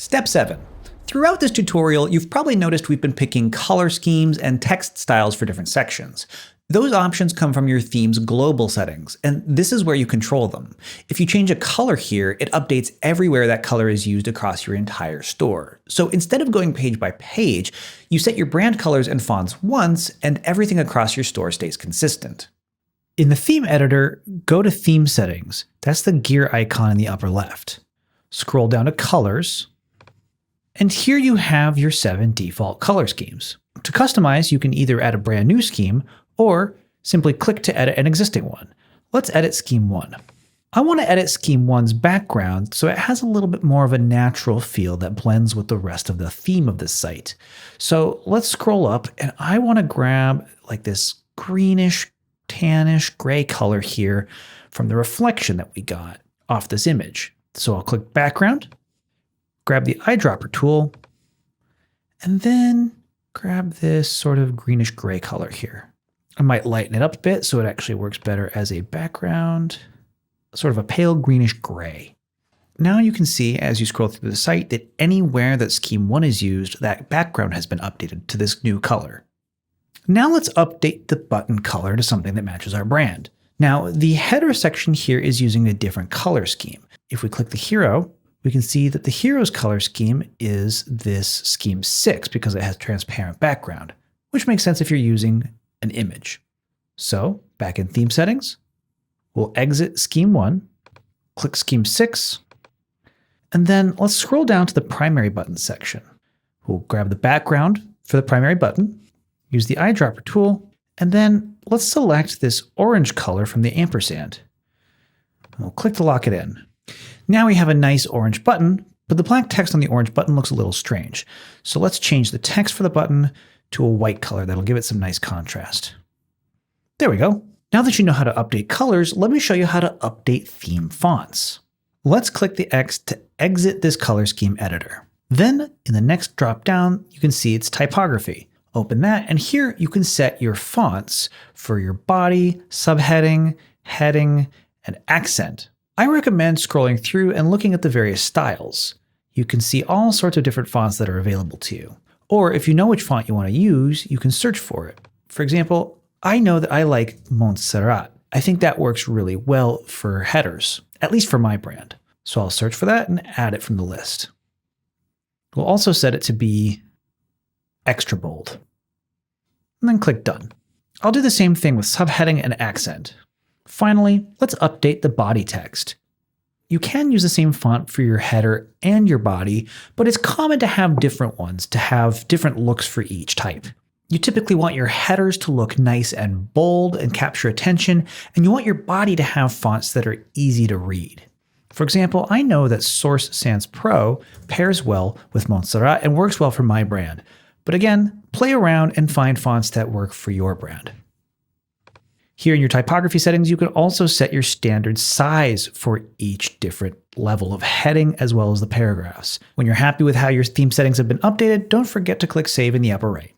Step 7. Throughout this tutorial, you've probably noticed we've been picking color schemes and text styles for different sections. Those options come from your theme's global settings, and this is where you control them. If you change a color here, it updates everywhere that color is used across your entire store. So instead of going page by page, you set your brand colors and fonts once, and everything across your store stays consistent. In the theme editor, go to Theme Settings. That's the gear icon in the upper left. Scroll down to Colors, and here you have your 7 default color schemes. To customize, you can either add a brand new scheme or simply click to edit an existing one. Let's edit Scheme 1. I want to edit Scheme 1's background so it has a little bit more of a natural feel that blends with the rest of the theme of this site. So let's scroll up, and I want to grab like this greenish, tannish gray color here from the reflection that we got off this image. So I'll click Background, grab the eyedropper tool, and then grab this sort of greenish gray color here. I might lighten it up a bit so it actually works better as a background, sort of a pale greenish gray. Now you can see as you scroll through the site that anywhere that Scheme 1 is used, that background has been updated to this new color. Now let's update the button color to something that matches our brand. Now the header section here is using a different color scheme. If we click the hero, we can see that the hero's color scheme is this Scheme 6 because it has transparent background, which makes sense if you're using an image. So back in Theme Settings, we'll exit Scheme 1, click Scheme 6, and then let's scroll down to the primary button section. We'll grab the background for the primary button, use the eyedropper tool, and then let's select this orange color from the ampersand. We'll click to lock it in. Now we have a nice orange button, but the black text on the orange button looks a little strange. So let's change the text for the button to a white color that'll give it some nice contrast. There we go. Now that you know how to update colors, let me show you how to update theme fonts. Let's click the X to exit this color scheme editor. Then in the next drop down, you can see it's typography. Open that, and here you can set your fonts for your body, subheading, heading, and accent. I recommend scrolling through and looking at the various styles. You can see all sorts of different fonts that are available to you. Or if you know which font you want to use, you can search for it. For example, I know that I like Montserrat. I think that works really well for headers, at least for my brand. So I'll search for that and add it from the list. We'll also set it to be extra bold. And then click Done. I'll do the same thing with subheading and accent. Finally, let's update the body text. You can use the same font for your header and your body, but it's common to have different ones, to have different looks for each type. You typically want your headers to look nice and bold and capture attention, and you want your body to have fonts that are easy to read. For example, I know that Source Sans Pro pairs well with Montserrat and works well for my brand. But again, play around and find fonts that work for your brand. Here in your typography settings, you can also set your standard size for each different level of heading as well as the paragraphs. When you're happy with how your theme settings have been updated, don't forget to click Save in the upper right.